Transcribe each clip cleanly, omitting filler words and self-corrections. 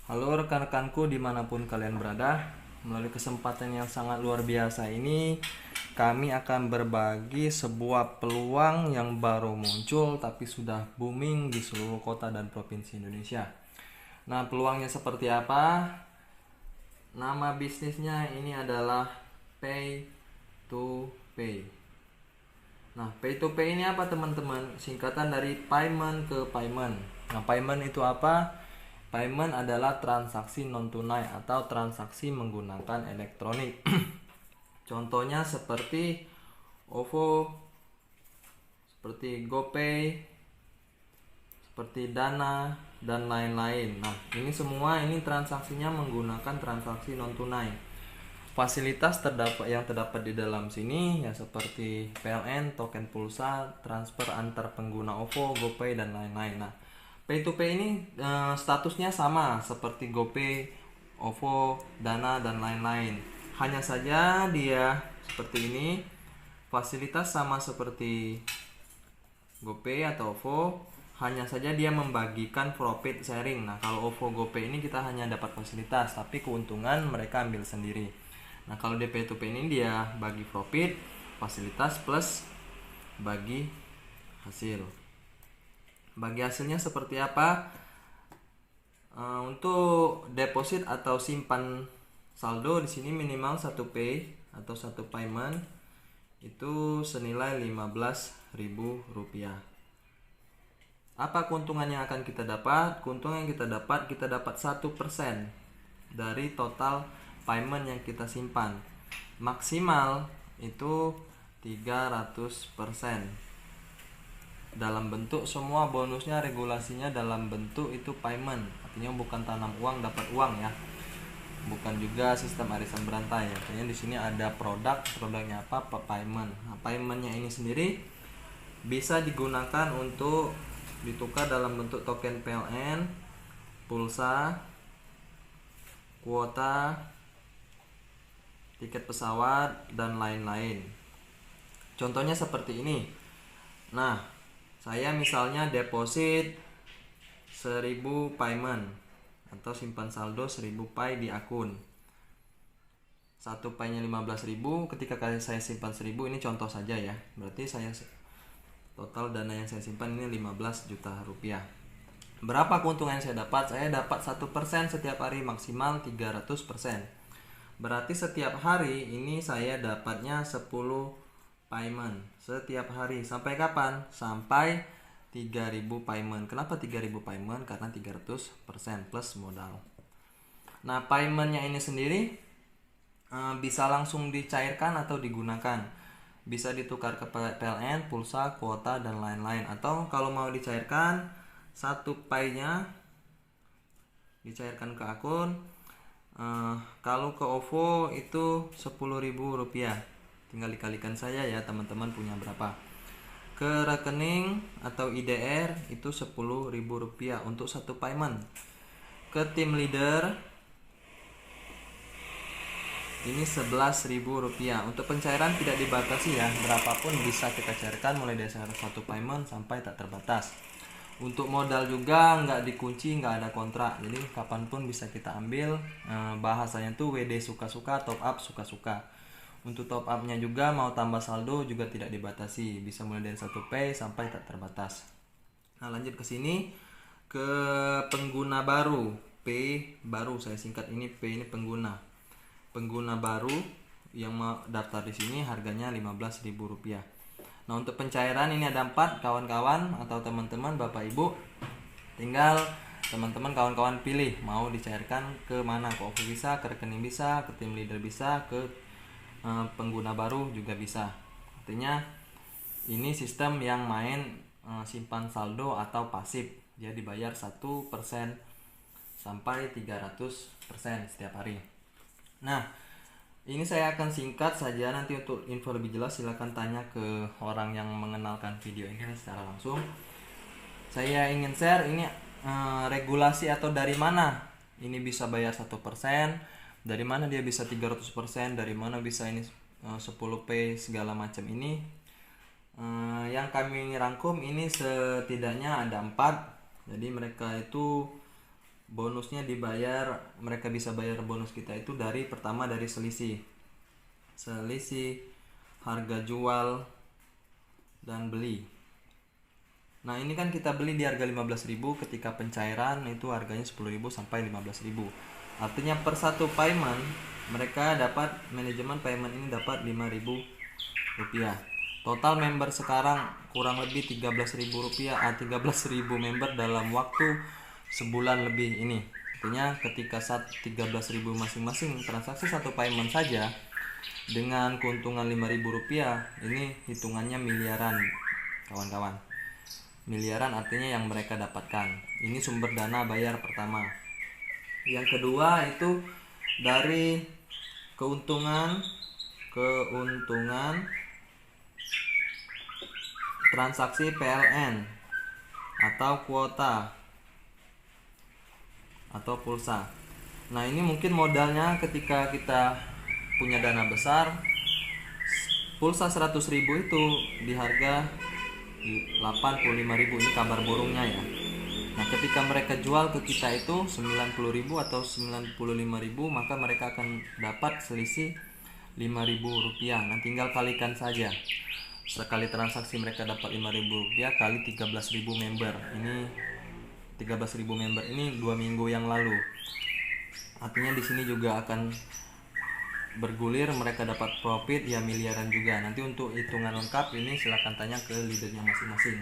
Halo rekan-rekanku dimanapun kalian berada. Melalui kesempatan yang sangat luar biasa ini, kami akan berbagi sebuah peluang yang baru muncul tapi sudah booming di seluruh kota dan provinsi Indonesia. Nah, peluangnya seperti apa? Nama bisnisnya ini adalah Pay to Pay. Nah, Pay to Pay ini apa teman-teman? Singkatan dari payment ke payment. Nah, payment itu apa? Payment adalah transaksi non tunai atau transaksi menggunakan elektronik. Contohnya seperti OVO, seperti GoPay, seperti Dana dan lain-lain. Nah, ini semua transaksinya menggunakan transaksi non tunai. Fasilitas yang terdapat di dalam sini ya seperti PLN, token pulsa, transfer antar pengguna OVO, GoPay dan lain-lain. Nah, Pay to Pay ini statusnya sama seperti GoPay, OVO, Dana dan lain-lain. Hanya saja dia seperti ini, fasilitas sama seperti GoPay atau OVO, hanya saja dia membagikan profit sharing. Nah, kalau OVO GoPay ini kita hanya dapat fasilitas, tapi keuntungan mereka ambil sendiri. Nah, kalau di Pay to Pay ini dia bagi profit, fasilitas plus bagi hasil. Bagi hasilnya seperti apa? Untuk deposit atau simpan saldo di sini minimal 1 pay atau 1 payment itu senilai Rp15.000. Apa keuntungan yang akan kita dapat? Keuntungan yang kita dapat 1% dari total payment yang kita simpan. Maksimal itu 300%. Dalam bentuk semua bonusnya regulasinya dalam bentuk itu payment. Artinya bukan tanam uang dapat uang ya. Bukan juga sistem arisan berantai. Artinya di sini ada produknya apa? Payment. Nah, paymentnya ini sendiri bisa digunakan untuk ditukar dalam bentuk token PLN, pulsa, kuota, tiket pesawat dan lain-lain. Contohnya seperti ini. Nah, saya misalnya deposit 1000 payment atau simpan saldo 1000 pay di akun. 1 pay-nya 15.000, ketika saya simpan 1000, ini contoh saja ya. Berarti total dana yang saya simpan ini 15 juta rupiah. Berapa keuntungan yang saya dapat? Saya dapat 1% setiap hari, maksimal 300%. Berarti setiap hari ini saya dapatnya 10 payment setiap hari. Sampai kapan? Sampai 3000 payment. Kenapa 3000 payment? Karena 300% plus modal. Nah, paymentnya ini sendiri bisa langsung dicairkan atau digunakan. Bisa ditukar ke PLN, pulsa, kuota dan lain-lain. Atau kalau mau dicairkan, 1 pay-nya dicairkan ke akun. Kalau ke OVO itu Rp10.000. Tinggal dikalikan saja ya teman-teman punya berapa. Ke rekening atau IDR itu Rp10.000 untuk 1 payment. Ke tim leader ini Rp11.000. Untuk pencairan tidak dibatasi ya, berapapun bisa kita cairkan mulai dari 1 payment sampai tak terbatas. Untuk modal juga nggak dikunci, nggak ada kontrak, jadi kapanpun bisa kita ambil. Bahasanya tuh WD suka-suka, top up suka-suka. Untuk top up-nya juga mau tambah saldo juga tidak dibatasi, bisa mulai dari 1 pay sampai tak terbatas. Nah, lanjut ke sini ke pengguna baru. P baru saya singkat ini, P ini pengguna. Pengguna baru yang mau daftar di sini harganya Rp15.000. Nah, untuk pencairan ini ada 4 kawan-kawan atau teman-teman, Bapak Ibu. Tinggal teman-teman kawan-kawan pilih mau dicairkan ke mana, ke OVO bisa, ke rekening bisa, ke tim leader bisa, ke pengguna baru juga bisa. Artinya ini sistem yang main simpan saldo atau pasif. Dia dibayar 1% sampai 300% setiap hari. Nah, ini saya akan singkat saja, nanti untuk info lebih jelas silahkan tanya ke orang yang mengenalkan video ini secara langsung. Saya ingin share ini regulasi atau dari mana ini bisa bayar 1%, dari mana dia bisa 300%, dari mana bisa ini 10 pay segala macam ini. Yang kami rangkum ini setidaknya ada 4. Jadi mereka itu bonusnya dibayar, mereka bisa bayar bonus kita itu pertama dari selisih harga jual dan beli. Nah ini kan kita beli di harga 15.000, ketika pencairan itu harganya 10.000 sampai 15.000. Artinya per satu payment mereka dapat, manajemen payment ini dapat 5.000 rupiah. Total member sekarang kurang lebih 13.000 rupiah, 13.000 member dalam waktu sebulan lebih ini. Artinya ketika 13.000 masing-masing transaksi satu payment saja dengan keuntungan 5.000 rupiah, ini hitungannya miliaran kawan-kawan. Miliaran artinya yang mereka dapatkan. Ini sumber dana bayar pertama. Yang kedua itu dari keuntungan transaksi PLN atau kuota atau pulsa. Nah ini mungkin modalnya ketika kita punya dana besar, pulsa 100.000 itu di harga 85.000, ini kabar burungnya ya. Nah ketika mereka jual ke kita itu 90.000 atau 95.000, maka mereka akan dapat selisih 5.000 rupiah. Nah tinggal kalikan saja, sekali transaksi mereka dapat 5.000 rupiah kali 13.000 member. Ini 13.000 member ini 2 minggu yang lalu. Artinya di sini juga akan bergulir, mereka dapat profit ya miliaran juga. Nanti untuk hitungan lengkap ini silahkan tanya ke leadernya masing-masing.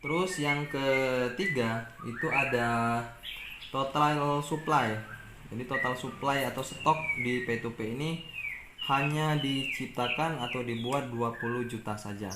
Terus yang ketiga itu ada total supply. Jadi total supply atau stok di P2P ini hanya diciptakan atau dibuat 20 juta saja.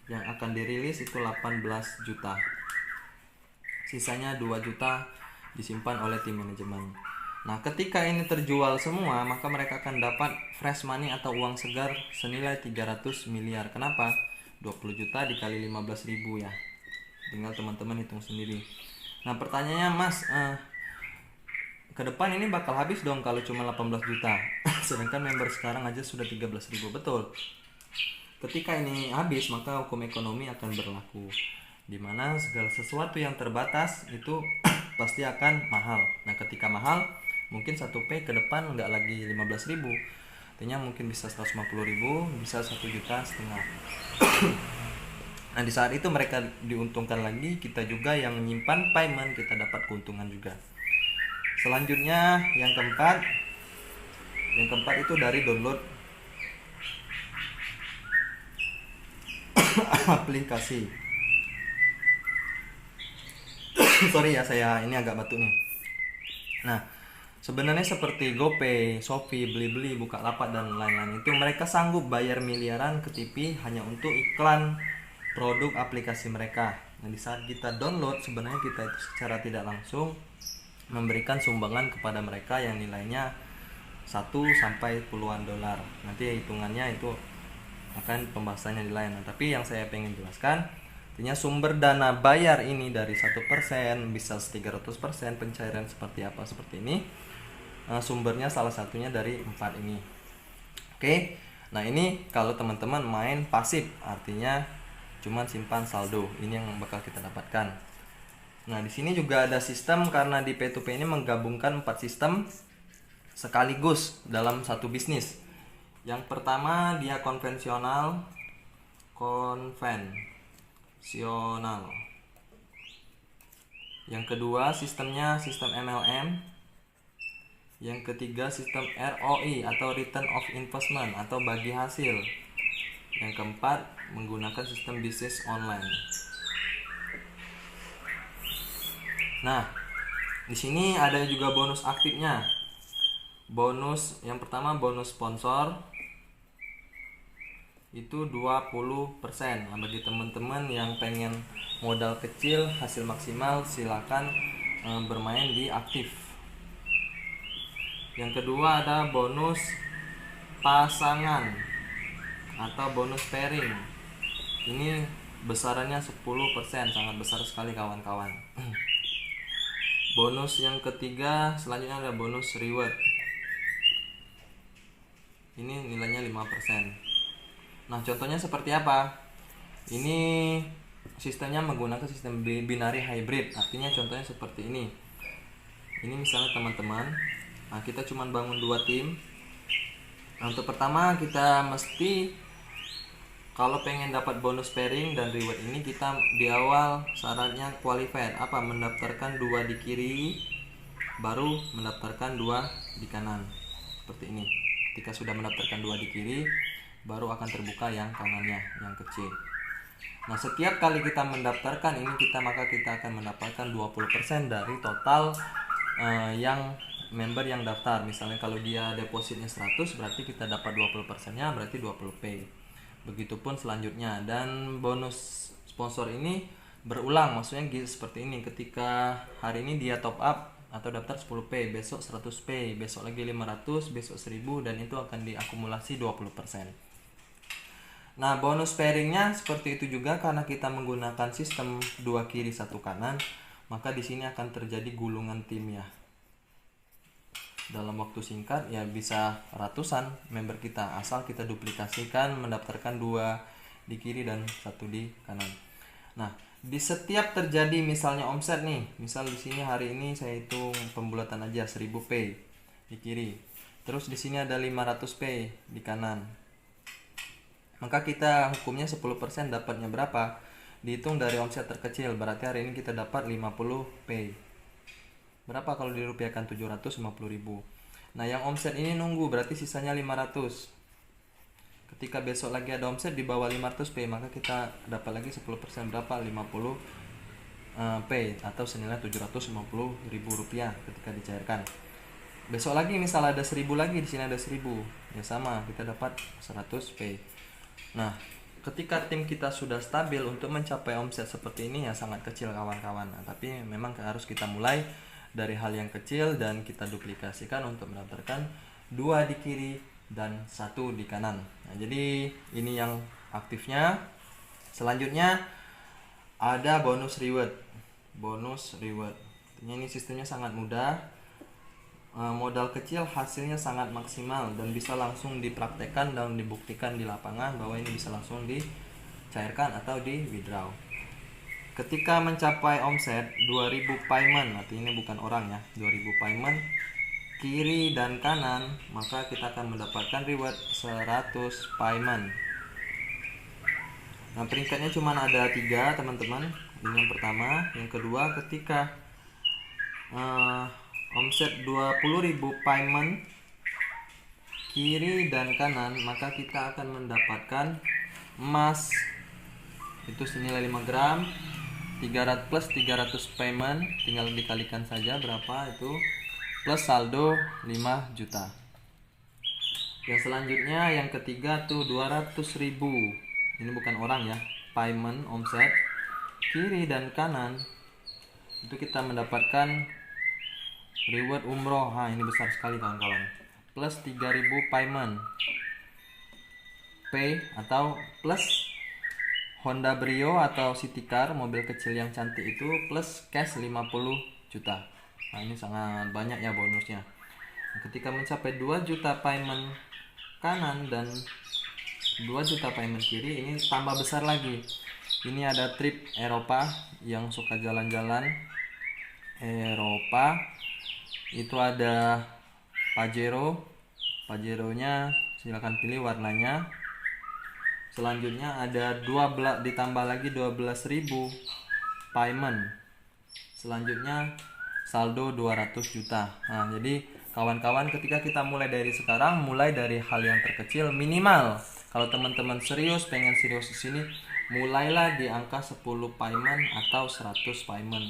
Yang akan dirilis itu 18 juta. Sisanya 2 juta disimpan oleh tim manajemen. Nah ketika ini terjual semua, maka mereka akan dapat fresh money atau uang segar senilai 300 miliar. Kenapa? 20 juta dikali 15.000 ya. Tinggal teman-teman hitung sendiri. Nah pertanyaannya, Mas, ke depan ini bakal habis dong kalau cuma 18 juta. Sedangkan member sekarang aja sudah 13.000. Betul. Ketika ini habis, maka hukum ekonomi akan berlaku, dimana segala sesuatu yang terbatas itu pasti akan mahal. Nah ketika mahal, mungkin 1P ke depan nggak lagi 15.000, artinya mungkin bisa 150.000, bisa 1,5 juta. Nah di saat itu mereka diuntungkan lagi, kita juga yang menyimpan payment kita dapat keuntungan juga. Selanjutnya yang keempat itu dari download aplikasi. Sorry ya, saya ini agak batuk nih. Nah sebenarnya seperti GoPay, Shopee, Blibli, Bukalapak dan lain-lain itu mereka sanggup bayar miliaran ke TV hanya untuk iklan produk aplikasi mereka. Nah di saat kita download, sebenarnya kita itu secara tidak langsung memberikan sumbangan kepada mereka yang nilainya 1 sampai puluhan dolar. Nanti hitungannya itu akan pembahasannya di lain. Nah, tapi yang saya pengen jelaskan, artinya sumber dana bayar ini dari 1%, bisa 300%, pencairan seperti apa, seperti ini. Sumbernya salah satunya dari 4 ini. Oke. Nah, ini kalau teman-teman main pasif, artinya cuman simpan saldo. Ini yang bakal kita dapatkan. Nah, di sini juga ada sistem, karena di P2P ini menggabungkan 4 sistem sekaligus dalam satu bisnis. Yang pertama dia konvensional. Yang kedua sistemnya sistem MLM. Yang ketiga sistem ROI atau Return of Investment atau bagi hasil. Yang keempat menggunakan sistem bisnis online. Nah, di sini ada juga bonus aktifnya. Bonus yang pertama bonus sponsor itu 20%. Nah, bagi teman-teman yang pengen modal kecil hasil maksimal, silakan bermain di aktif. Yang kedua ada bonus pasangan atau bonus pairing. Ini besarannya 10%, sangat besar sekali kawan-kawan. Bonus yang ketiga selanjutnya ada bonus reward. Ini nilainya 5%. Nah, contohnya seperti apa? Ini sistemnya menggunakan sistem binary hybrid. Artinya contohnya seperti ini. Ini misalnya teman-teman, nah kita cuma bangun 2 tim. Nah, untuk pertama kita mesti, kalau pengen dapat bonus pairing dan reward ini, kita di awal syaratnya qualified, apa, mendaftarkan 2 di kiri, baru mendaftarkan 2 di kanan. Seperti ini. Ketika sudah mendaftarkan 2 di kiri, baru akan terbuka yang kanannya, yang kecil. Nah, setiap kali kita mendaftarkan ini, maka kita akan mendapatkan 20% dari total yang member yang daftar. Misalnya kalau dia depositnya 100, berarti kita dapat 20%-nya, berarti 20 P. Begitupun selanjutnya. Dan bonus sponsor ini berulang, maksudnya seperti ini. Ketika hari ini dia top up atau daftar 10 P, besok 100 P, besok lagi 500, besok 1000, dan itu akan diakumulasi 20%. Nah, bonus pairingnya seperti itu juga, karena kita menggunakan sistem 2 kiri 1 kanan, maka di sini akan terjadi gulungan tim ya. Dalam waktu singkat ya bisa ratusan member kita, asal kita duplikasikan, mendaftarkan 2 di kiri dan 1 di kanan. Nah, di setiap terjadi misalnya omset nih, misal di sini hari ini saya hitung pembulatan aja 1000 P di kiri. Terus di sini ada 500 P di kanan. Maka kita hukumnya 10% dapatnya berapa? Dihitung dari omset terkecil, berarti hari ini kita dapat 50 P. Berapa kalau dirupiahkan? 750.000. Nah, yang omset ini nunggu, berarti sisanya 500. Ketika besok lagi ada omset di bawah 500 P, maka kita dapat lagi 10%, berapa? 50 P atau senilai 750.000 rupiah ketika dicairkan. Besok lagi misal ada 1000 lagi, di sini ada 1000, ya sama, kita dapat 100 P. Nah, ketika tim kita sudah stabil, untuk mencapai omset seperti ini ya sangat kecil kawan-kawan. Nah, tapi memang harus kita mulai dari hal yang kecil dan kita duplikasikan untuk mendapatkan 2 di kiri dan 1 di kanan. Nah, jadi ini yang aktifnya. Selanjutnya ada bonus reward. Bonus reward. Ini sistemnya sangat mudah. Modal kecil, hasilnya sangat maksimal, dan bisa langsung dipraktekkan dan dibuktikan di lapangan bahwa ini bisa langsung dicairkan atau di withdraw. Ketika mencapai omset 2000 payment, artinya ini bukan orang ya, 2000 payment kiri dan kanan, maka kita akan mendapatkan reward 100 payment. Nah, peringkatnya cuma ada 3 teman-teman. Ini yang pertama. Yang kedua, ketika omset 20.000 payment kiri dan kanan, maka kita akan mendapatkan emas itu senilai 5 gram, 300 plus 300 payment, tinggal dikalikan saja berapa itu, plus saldo 5 juta. Yang selanjutnya, yang ketiga tuh 200.000. Ini bukan orang ya, payment omset kiri dan kanan, itu kita mendapatkan reward umroh. Nah, ini besar sekali kawan-kawan. Plus 3000 payment P, atau plus Honda Brio atau City Car, mobil kecil yang cantik itu, plus cash 50 juta. Nah, ini sangat banyak ya bonusnya. Ketika mencapai 2 juta payment kanan dan 2 juta payment kiri, ini tambah besar lagi. Ini ada trip Eropa, yang suka jalan-jalan Eropa. Itu ada Pajero-nya silakan pilih warnanya. Selanjutnya ada 12, ditambah lagi 12.000 payment. Selanjutnya saldo 200 juta. Nah, jadi kawan-kawan, ketika kita mulai dari sekarang, mulai dari hal yang terkecil minimal. Kalau teman-teman serius, pengen serius di sini, mulailah di angka 10 payment atau 100 payment.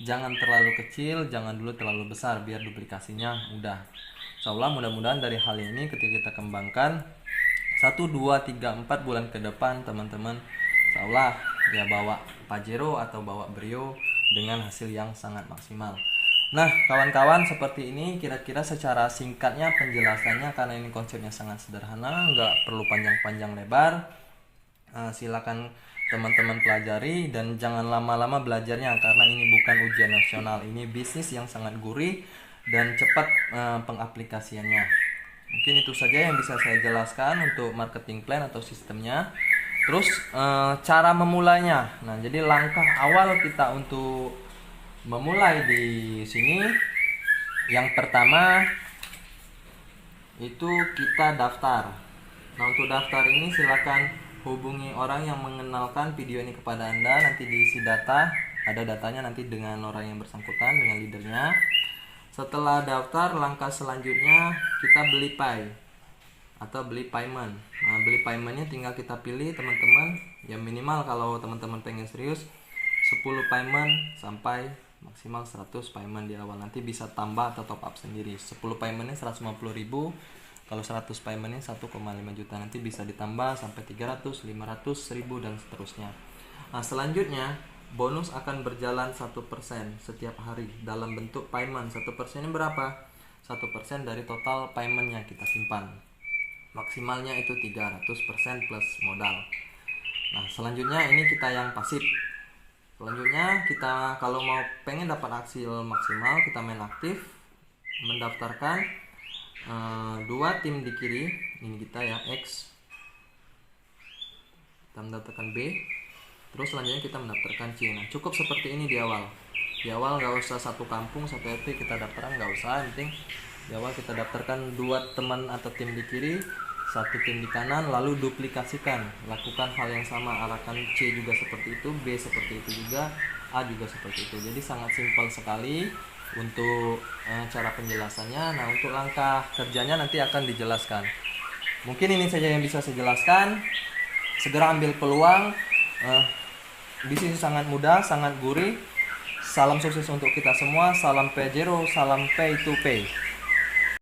Jangan terlalu kecil, jangan dulu terlalu besar, biar duplikasinya mudah. Insyaallah mudah-mudahan dari hal ini ketika kita kembangkan 1, 2, 3, 4 bulan ke depan, teman-teman insyaallah ya bawa Pajero atau bawa Brio dengan hasil yang sangat maksimal. Nah, kawan-kawan, seperti ini kira-kira secara singkatnya penjelasannya, karena ini konsepnya sangat sederhana, nggak perlu panjang-panjang lebar. Silakan teman-teman pelajari dan jangan lama-lama belajarnya, karena ini bukan ujian nasional, ini bisnis yang sangat gurih dan cepat pengaplikasiannya. Mungkin itu saja yang bisa saya jelaskan untuk marketing plan atau sistemnya. Terus cara memulainya. Nah, jadi langkah awal kita untuk memulai di sini, Yang pertama itu kita daftar. Nah, untuk daftar ini silakan hubungi orang yang mengenalkan video ini kepada Anda. Nanti diisi data, ada datanya nanti dengan orang yang bersangkutan, dengan leadernya. Setelah daftar, langkah selanjutnya kita beli Pi atau beli payment. Nah, beli paymentnya tinggal kita pilih teman-teman. Ya minimal kalau teman-teman pengen serius 10 payment sampai maksimal 100 payment di awal. Nanti bisa tambah atau top up sendiri. 10 paymentnya 150.000, kalau 100 paymentnya 1,5 juta. Nanti bisa ditambah sampai 300, 500, 1000 dan seterusnya. Nah, selanjutnya bonus akan berjalan 1% setiap hari dalam bentuk payment. 1% ini berapa? 1% dari total paymentnya kita simpan. Maksimalnya itu 300% plus modal. Nah, selanjutnya ini kita yang pasif. Selanjutnya kita kalau mau pengen dapat hasil maksimal, kita main aktif, mendaftarkan 2 tim di kiri. Ini kita ya, X, kita mendaftarkan B, terus selanjutnya kita mendaftarkan C. Nah, cukup seperti ini di awal. Di awal nggak usah satu kampung, satu RT kita daftarkan, nggak usah. Yang penting di awal kita daftarkan 2 teman atau tim di kiri, 1 tim di kanan, lalu duplikasikan, lakukan hal yang sama, arahkan C juga seperti itu, B seperti itu juga, A juga seperti itu. Jadi sangat simpel sekali untuk cara penjelasannya. Nah, untuk langkah kerjanya nanti akan dijelaskan. Mungkin ini saja yang bisa saya jelaskan. Segera ambil peluang. Bisnis sangat mudah, sangat gurih. Salam sukses untuk kita semua. Salam Pajero, salam pay to pay.